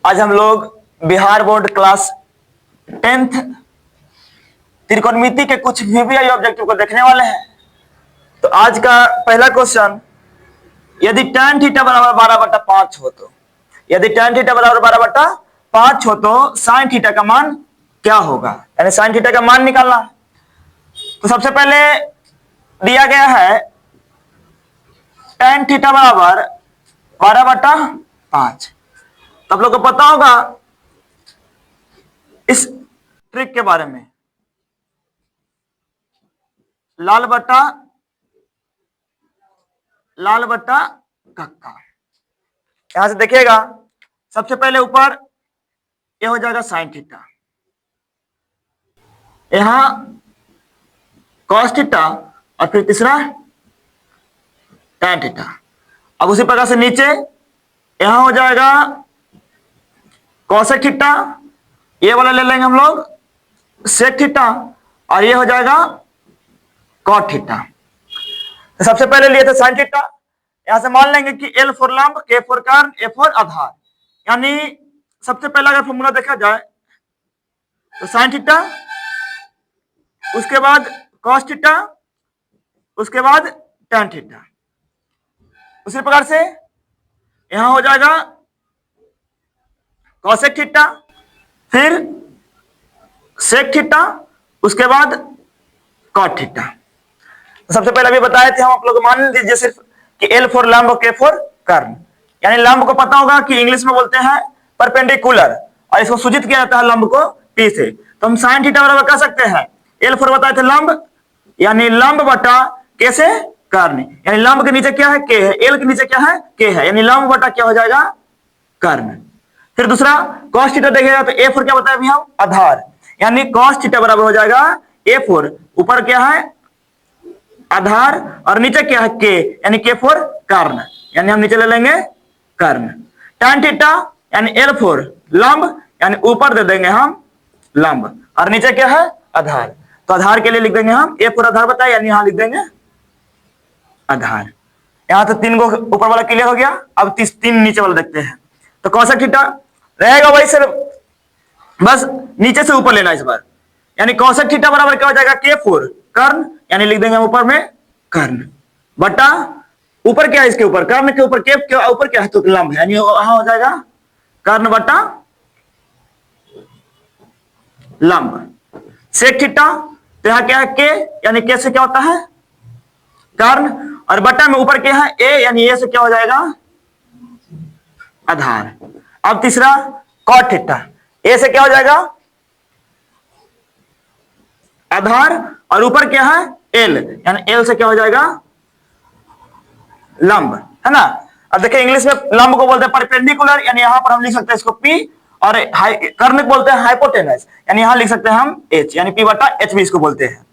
आज हम लोग बिहार बोर्ड क्लास 10th त्रिकोणमिति के कुछ वीवीआई ऑब्जेक्टिव को देखने वाले हैं। तो आज का पहला क्वेश्चन, यदि tan थीटा बराबर 12/5 हो तो, यदि tan थीटा बराबर 12/5 हो तो sin थीटा का मान क्या होगा, यानी sin थीटा का मान निकालना है। तो सबसे पहले दिया गया है tan थीटा बराबर 12/5। तो आप लोग को पता होगा इस ट्रिक के बारे में, लाल बट्टा कक्का। यहां से देखिएगा, सबसे पहले ऊपर यह हो जाएगा साइन थीटा, यहां कॉस थीटा और फिर तीसरा टैन थीटा। अब उसी प्रकार से नीचे यहां हो जाएगा कॉसेक थीटा, ये वाला ले लेंगे हम लोग सेक थीटा, और ये हो जाएगा कॉट थीटा। तो सबसे पहले लिए थे साइन थीटा, यहां से मान लेंगे कि एल फॉर लंब, के फॉर कर्ण, ए फॉर आधार। यानी सबसे पहला अगर फॉर्मूला देखा जाए तो साइन थीटा, उसके बाद कॉस थीटा, उसके बाद टैन थीटा। उसी प्रकार से यहां हो जाएगा कॉसेक थीटा, फिर सेक थीटा, उसके बाद कॉट थीटा। तो सबसे पहले अभी बताए थे हम आप लोग, मान लीजिए सिर्फ कि एल फॉर लंब और के फॉर कर्ण। यानी लंब को पता होगा कि इंग्लिश में बोलते हैं परपेंडिकुलर, और इसको सूचित किया जाता है लंब को पी से। तो हम साइन थीटा बराबर कह सकते हैं, एल फॉर बताए थे लंब, यानी लंब बटा के से कर्ण। यानी लंब के नीचे क्या है, के है, एल के नीचे क्या है, के है, यानी लंब बटा क्या हो जाएगा, कर्ण। फिर दूसरा कॉस थीटा देखेगा तो ए फॉर क्या बताया अभी हम, आधार। यानी कॉस थीटा बराबर हो जाएगा ए फॉर, ऊपर क्या है आधार और नीचे क्या है के, यानी के फॉर कर्ण, यानी हम नीचे ले लेंगे कर्ण। टैन थीटा यानी एल फॉर लंब, यानी ऊपर दे देंगे हम लंब और नीचे क्या है आधार। तो आधार के लिए लिख देंगे हम ए फॉर आधार बताया, यानी यहां लिख देंगे आधार। यहां तो 3 को ऊपर वाला क्लियर हो गया। अब 3 नीचे वाला देखते हैं। तो कॉसेक थीटा रहेगा वही सर, बस नीचे से ऊपर लेना इस बार। यानी कॉसेक थीटा बराबर क्या हो जाएगा, के फॉर कर्ण, यानी लिख देंगे हम ऊपर में कर्ण, बटा ऊपर क्या है, इसके ऊपर कर्ण के ऊपर के ऊपर क्या है तो लंब है, यानी वहां हो जाएगा कर्ण बटा लंब। सेक थीटा तो यहां क्या है के, यानी के से क्या होता है कर्ण, और बटा में ऊपर क्या है ए, यानी ए से क्या हो जाएगा आधार। अब तीसरा कॉट थीटा, ए से क्या हो जाएगा आधार, और ऊपर क्या है एल, यानी एल से क्या हो जाएगा लंब, है ना। अब देखिए इंग्लिश में लंब को बोलते हैं परपेंडिकुलर, यानी यहां पर हम लिख सकते हैं इसको पी, और कर्ण को बोलते हैं हाइपोटेनस, यानी यहां लिख सकते हैं हम एच, यानी पी बटा एच भी इसको बोलते हैं।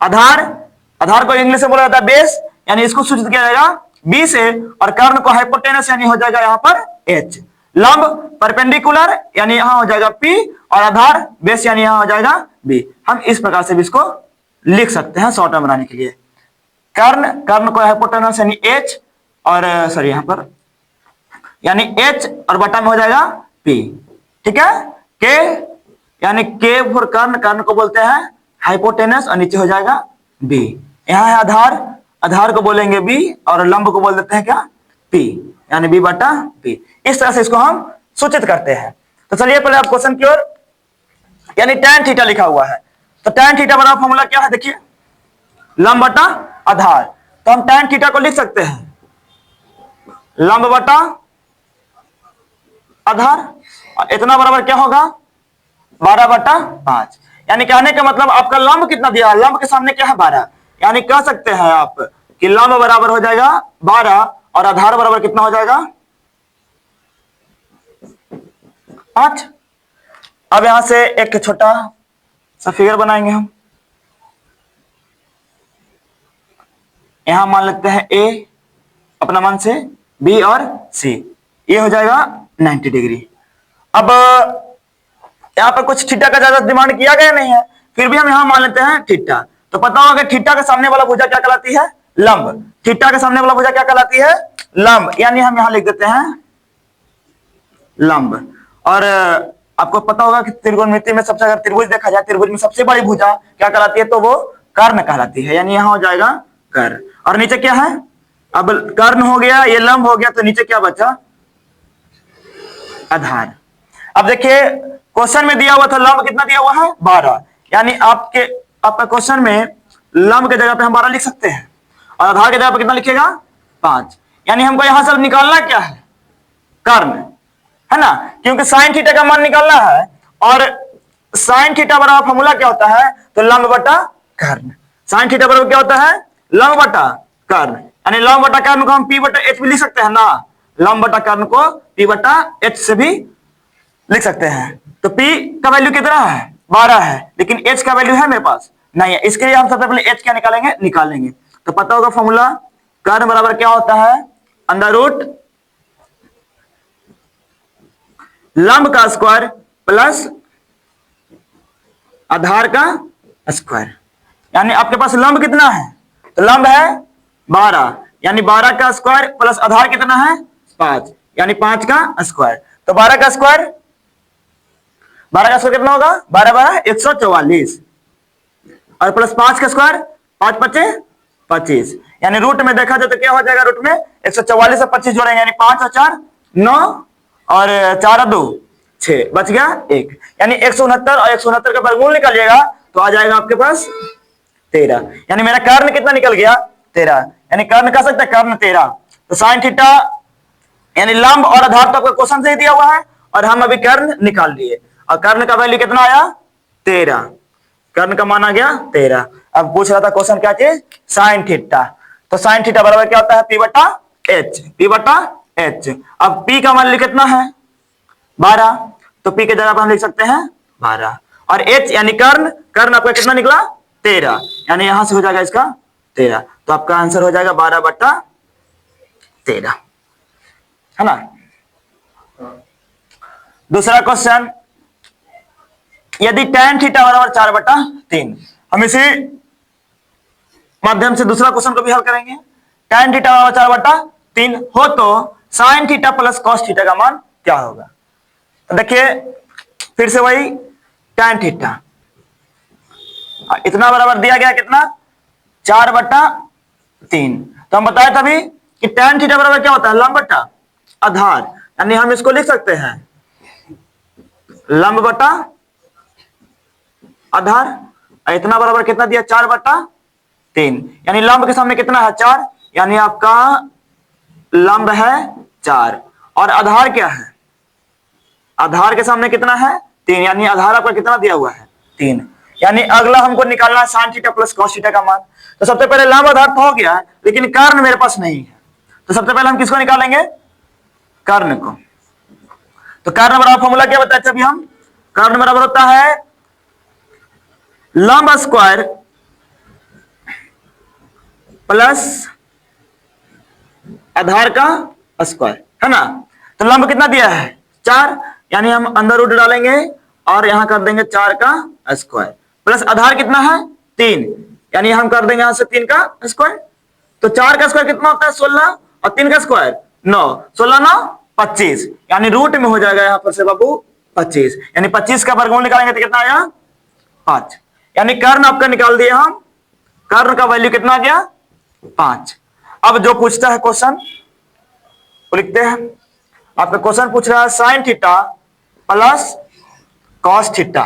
आधार को इंग्लिश में बोला जाता है बेस, यानी इसको सूचित किया जाएगा बी से, और कर्ण को हाइपोटेनस, यानी हो जाएगा यहां पर एच। लंब परपेंडिकुलर, यानी यहां हो जाएगा पी, और आधार बेस, यानी यहां हो जाएगा बी। हम इस प्रकार से भी इसको लिख सकते हैं शॉर्ट टर्म बनाने के लिए। कर्ण को हाइपोटेनस यानी एच, और सॉरी यहां पर यानी एच, और बटा में हो जाएगा पी, ठीक है। के यानी के फॉर कर्ण को बोलते हैं हाइपोटेनस, और नीचे हो जाएगा बी। यहां है आधार को बोलेंगे बी, और लंब को बोल देते हैं क्या पी, यानी बी बटा पी। इस तरह से इसको हम सूचित करते हैं। तो चलिए पहले आप क्वेश्चन की ओर, यानी टैन थीटा लिखा हुआ है, तो टैन थीटा बराबर फॉर्मूला क्या है, देखिए लंब बटा आधार। तो हम टैन थीटा को लिख सकते हैं लंब बटा आधार, और इतना बराबर क्या होगा 12/5। यानी कहने का मतलब आपका लंब कितना दिया, लंब के सामने क्या है 12, यानी कह सकते हैं आप कि लंब बराबर हो जाएगा 12, और आधार बराबर कितना हो जाएगा 5। अब यहां से एक छोटा सा फिगर बनाएंगे हम। यहां मान लेते हैं ए अपना मान से, बी और सी, ये हो जाएगा 90 डिग्री। अब यहां पर कुछ थीटा का ज्यादा डिमांड किया गया नहीं है, फिर भी हम यहां मान लेते हैं थीटा। तो पता होगा थीटा के सामने वाला भुजा क्या कहलाती है, लंब। थीटा के सामने वाला भुजा क्या कहलाती है, लंब, यानी हम यहां लिख देते हैं लंब। और आपको पता होगा कि त्रिकोणमिति में सबसे, अगर त्रिभुज देखा जाए, त्रिभुज में सबसे बड़ी भुजा क्या कहलाती है, तो वो कर्ण कहलाती है, यानी यहां हो जाएगा कर्ण। और नीचे क्या है, अब कर्ण हो गया, ये लंब हो गया, तो नीचे क्या बचा, आधार। अब देखिए क्वेश्चन में दिया हुआ था लंब कितना दिया हुआ है, 12, यानी आपका क्वेश्चन में लंब के जगह पे हम 12 लिख सकते हैं और आधार के जगह पे कितना लिखेगा, 5। यानी हमको यहां से निकालना क्या है, कर्ण, है ना, क्योंकि साइन थीटा का मान निकालना है और साइन थीटा बराबर फॉर्मूला क्या होता है, तो लंब बटा कर्ण। साइन थीटा बराबर क्या होता है, लंब बटा कर्ण, यानी लंब बटा कर्ण को हम पी बटा एच भी लिख सकते हैं ना, लंब बटा कर्ण को पी बटा एच से भी लिख सकते हैं। तो P का वैल्यू कितना है, 12 है, लेकिन H का वैल्यू है मेरे पास नहीं है, इसके लिए हम सबसे पहले H क्या निकालेंगे, निकालेंगे। तो पता होगा फॉर्मूला, कर्ण बराबर क्या होता है, अंडर रूट लंब का स्क्वायर प्लस आधार का स्क्वायर। यानी आपके पास लंब कितना है, तो लंब है 12, यानी 12 का स्क्वायर प्लस आधार कितना है, 5, यानी 5 का स्क्वायर। तो 12 का स्क्वायर कितना होगा, 12 12 144 और प्लस 5 का स्क्वायर 5 5 25, यानी रूट में देखा जाए तो क्या हो जाएगा, रूट में 144 से 25 जोड़ेंगे, यानी 5 और 4 9 और 4 और 2 6, बच गया 1, यानी 169 और 169 का वर्गमूल निकालिएगा तो आ जाएगा आपके पास 13, यानी मेरा कर्ण कितना निकल गया, 13, यानी कर्ण कह सकते हैं कर्ण 13। तो साइन थीटा यानी लंब और आधार तो आपका क्वेश्चन से ही दिया हुआ है और हम अभी कर्ण निकाल लिए और कर्ण का वैल्यू कितना आया, 13, कर्ण का मान आ गया 13। अब पूछ रहा था क्वेश्चन क्या चीज, साइन थीटा। तो साइन थीटा बराबर क्या होता है, पी बटा एच, पी बटा एच। अब पी का वैल्यू कितना है, 12, तो पी के जगह पर हम लिख सकते हैं 12 और एच यानी कर्ण आपका कितना निकला, 13, यानी यहां से हो जाएगा इसका 13, तो आपका आंसर हो जाएगा 12 बटा 13, है ना। दूसरा क्वेश्चन, यदि tan थीटा बराबर 4 बटा 3, हम इसी माध्यम से दूसरा क्वेश्चन को भी हल करेंगे। tan थीटा बराबर 4 बटा 3 हो तो sin theta plus cos theta का मान क्या होगा। तो देखिए फिर से वही tan थीटा, इतना बराबर दिया गया कितना, 4 बटा 3। तो हम बताए तभी कि tan थीटा बराबर क्या होता है, लंब बटा आधार, यानी हम इसको लिख सकते हैं लंब बटा आधार, इतना बराबर कितना दिया, 4 बटा 3, यानी लंब के सामने कितना है, 4, यानी आपका लंब है 4 और आधार क्या है, आधार के सामने कितना है, 3, यानी आधार आपका कितना दिया हुआ है, 3। यानी अगला हमको निकालना है sine theta plus cos theta का मान। तो सबसे पहले लंब आधार तो हो गया, लेकिन कर्ण मेरे पास नहीं है, तो सबसे पहले हम किसको निकालेंगे, कर्ण को। तो कर्ण बराबर फॉर्मूला क्या बताया अभी हम, कर्ण बराबर होता है लंब स्क्वायर प्लस आधार का स्क्वायर, है ना। तो लंब कितना दिया है, 4, यानी हम अंदर रूट डालेंगे और यहां कर देंगे 4 का स्क्वायर प्लस आधार कितना है, 3, यानी हम कर देंगे यहां से 3 का स्क्वायर। तो 4 का स्क्वायर कितना होता है, 16 और 3 का स्क्वायर 9, 16 9 25, यानी रूट में हो जाएगा यहां पर से बाबू 25, यानी 25 का वर्गमूल निकालेंगे तो कितना आया, 5, यानी कर्ण आपका निकाल दिए हम, कर्ण का वैल्यू कितना आ गया, 5। अब जो पूछता है क्वेश्चन वो लिखते हैं। आपका क्वेश्चन पूछ रहा है sine theta plus cos theta,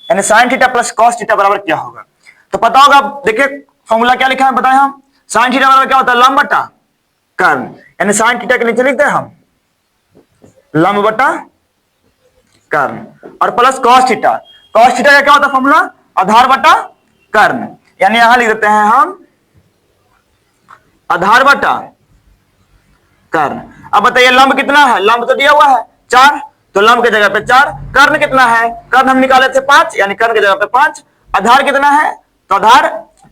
यानी sine theta plus cos theta बराबर क्या होगा। तो पता होगा, देखिए फॉर्मूला क्या लिखा है बताएं हम, साइन थीटा बराबर क्या होता है, लंब बटा कर्ण, यानी साइन थीटा के नीचे लिखते हैं हम लंब बटा कर्ण और plus cos theta, cos theta का क्या होता है फॉर्मूला, आधार बटा कर्ण, यानी यहां लिख देते हैं हम आधार बटा कर्ण। अब बताइए लंब कितना है, लंब तो दिया हुआ है 4, तो लंब के जगह पे 4, कर्ण कितना है, कर्ण हम निकाले थे 5, यानी कर्ण के जगह पे 5, आधार कितना है, तो आधार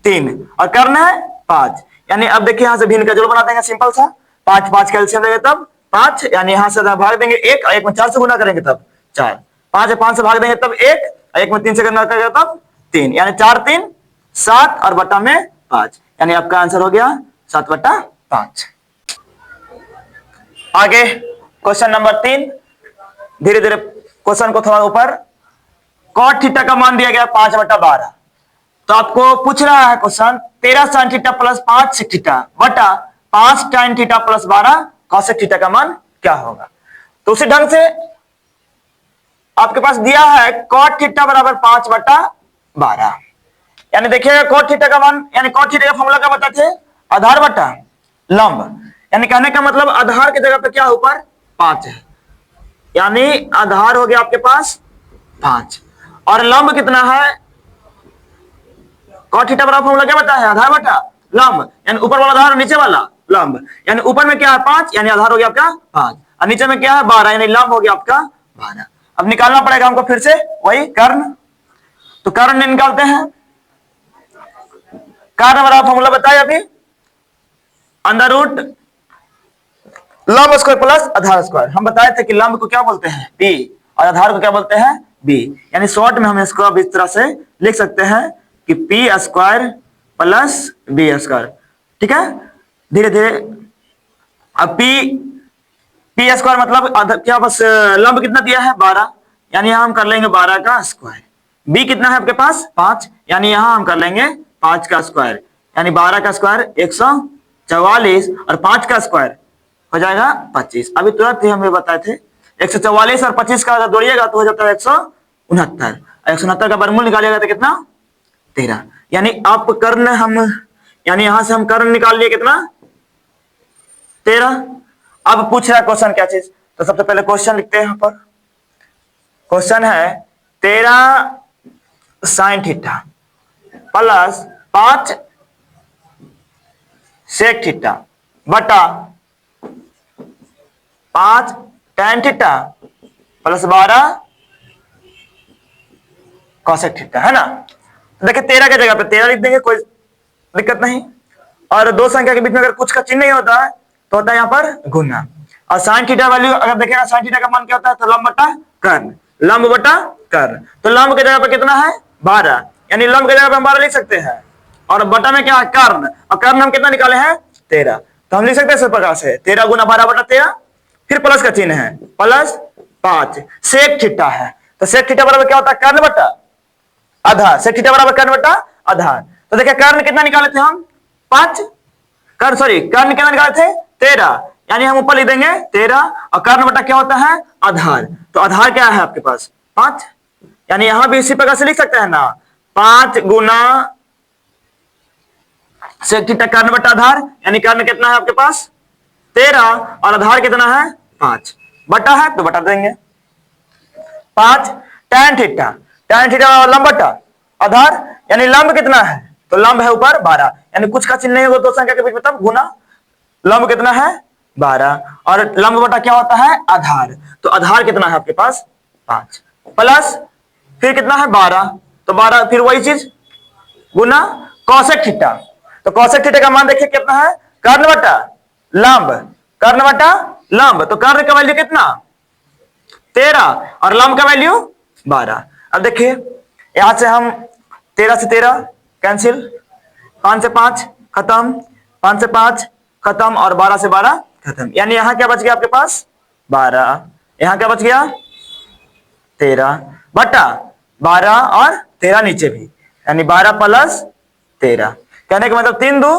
3 और कर्ण है 5, यानी अब देखिए यहां से भिन्न का जोड़ बना देंगे सिंपल सा, 5 5 कैल्शियम देंगे तब 5, यानी यहां से भाग देंगे 1 और 1 में 4 से गुना करेंगे तब 4, 5 5 से भाग देंगे तब 1 और 1 में 3 से गुना करेंगे तब 3, यानी 4 3 7 और बटा में 5, यानी आपका आंसर हो गया 7 बटा 5। आगे क्वेश्चन नंबर 3, धीरे धीरे क्वेश्चन को थोड़ा ऊपर, cot थीटा का मान दिया गया 5/12, तो आपको पूछ रहा है question 13 sin theta plus 5 sec theta बटा 5 tan theta plus 12 cosec theta का मान क्या होगा। तो उसी ढंग से आपके पास दिया है cot थीटा बराबर 5/12, यानी देखिएगा cot थीटा का मान, यानी cot थीटा का फॉर्मूला क्या बताते थे, आधार बटा लंब, यानी कहने का मतलब आधार की जगह पे क्या ऊपर 5 है, यानी आधार हो गया आपके पास 5 और लंब कितना है, cot थीटा बराबर फॉर्मूला क्या बताया है, आधार बटा लंब, यानी ऊपर वाला आधार और नीचे वाला लंब, यानी ऊपर में क्या है 5, यानी आधार हो गया आपका 5 और नीचे में क्या है 12, यानी लंब हो गया आपका 12। अब निकालना पड़ेगा हमको फिर से वही कर्ण, तो कर्ण निकालते हैं। कर्ण बराबर फॉर्मूला बताया अभी, अंडर रूट लंब स्क्वायर प्लस आधार स्क्वायर। हम बताए थे कि लंब को क्या बोलते हैं b और आधार को क्या बोलते हैं b, यानी शॉर्ट में हम इसको अब इस तरह से लिख सकते हैं कि p square plus b square. ठीक है, धीरे धीरे अब p स्क्वायर मतलब क्या, बस लंब कितना दिया है 12, यानी यहां हम कर लेंगे 12 का स्क्वायर, b कितना है आपके पास 5, यानी यहां हम कर लेंगे 5 का स्क्वायर, यानी 12 का स्क्वायर 144 और 5 का स्क्वायर हो जाएगा 25। अभी तुरंत ही हमें बताए थे 144 और 25 का अगर जोड़िएगा तो हो जाता है 169, 169 का वर्गमूल निकालिएगा तो कितना 13, यानी आप कर्ण हम, यानी यहां से हम कर्ण निकाल लिए कितना 13। अब पूछ रहा है क्वेश्चन क्या चीज, तो सबसे पहले क्वेश्चन लिखते हैं। यहां पर क्वेश्चन है 13 sin theta plus 5 sec theta बटा 5 tan theta plus 12 cosec theta, है ना। देखिए 13 के जगह पे 13 लिख देंगे, कोई दिक्कत नहीं, और दो संख्या के बीच में अगर कुछ का चिन्ह नहीं होता है तो होता है यहाँ पर गुना। और साइन थीटा वैल्यू अगर देखेगा, साइन थीटा का मान क्या होता है, तो लंब बटा कर्ण, लंब बटा कर्ण, तो लंब के जगह पे कितना है 12, यानी लंब के जगह पे हम 12 लिख सकते हैं, और बटा में क्या है कर्ण, और कर्ण हम कितना निकाले हैं 13, तो हम लिख सकते हैं इस प्रकार से 13 गुना 12 बटा 13, फिर प्लस का चिन्ह है प्लस 5 सेक थीटा है, तो सेक थीटा बराबर क्या होता है कर्ण बटा आधार, सेक थीटा बराबर कर्ण बटा आधार। तो देखिए कर्ण कितना निकाले थे हम 5, कर्ण कितना निकाले थे 13, यानी हम ऊपर लिख देंगे 13 और कर्ण बटा क्या होता है आधार, तो आधार क्या है आपके पास 5, यानी यहां भी इसी प्रकार से लिख सकते हैं ना 5 गुना सेक थीटा कर्ण बटा आधार, यानी कर्ण कितना है आपके पास 13 और आधार कितना है 5, बटा है तो बटा देंगे 5 tan थीटा, tan थीटा लंब बटा आधार, यानी लंब कितना है, तो लंब है ऊपर 12, यानी कुछ का चिन्ह नहीं होगा दो संख्या के बीच में तब गुना, लंब कितना है 12 और लंब बटा क्या होता है आधार, तो आधार कितना है आपके पास 5 प्लस फिर कितना है 12, तो 12 फिर वही चीज गुना cosec थीटा, तो cosec थीटा का मान देखिए कितना है कर्ण बटा लंब, कर्ण बटा लंब, तो कर्ण का वैल्यू कितना 13 और लंब का वैल्यू 12। अब देखिए यहां से हम 13 से 13 कैंसिल, 5 से 5 खत्म, 5 से 5 खत्म और 12 से 12 खत्म, यानी यहां क्या बच गया आपके पास 12, यहां क्या बच गया 13 बटा 12 और 13 नीचे भी, यानी 12 प्लस 13, कहने का मतलब 3 2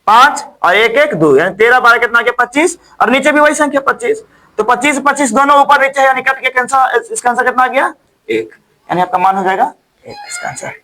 5 और 1 1 2, यानी 13 12 कितना गया 25 और नीचे भी वही संख्या 25, तो 25 25 दोनों ऊपर नीचे है, यानी कट के कैंसर, इसका आंसर कितना आ गया 1, यानी आपका मान हो जाएगा 1 इसका आंसर।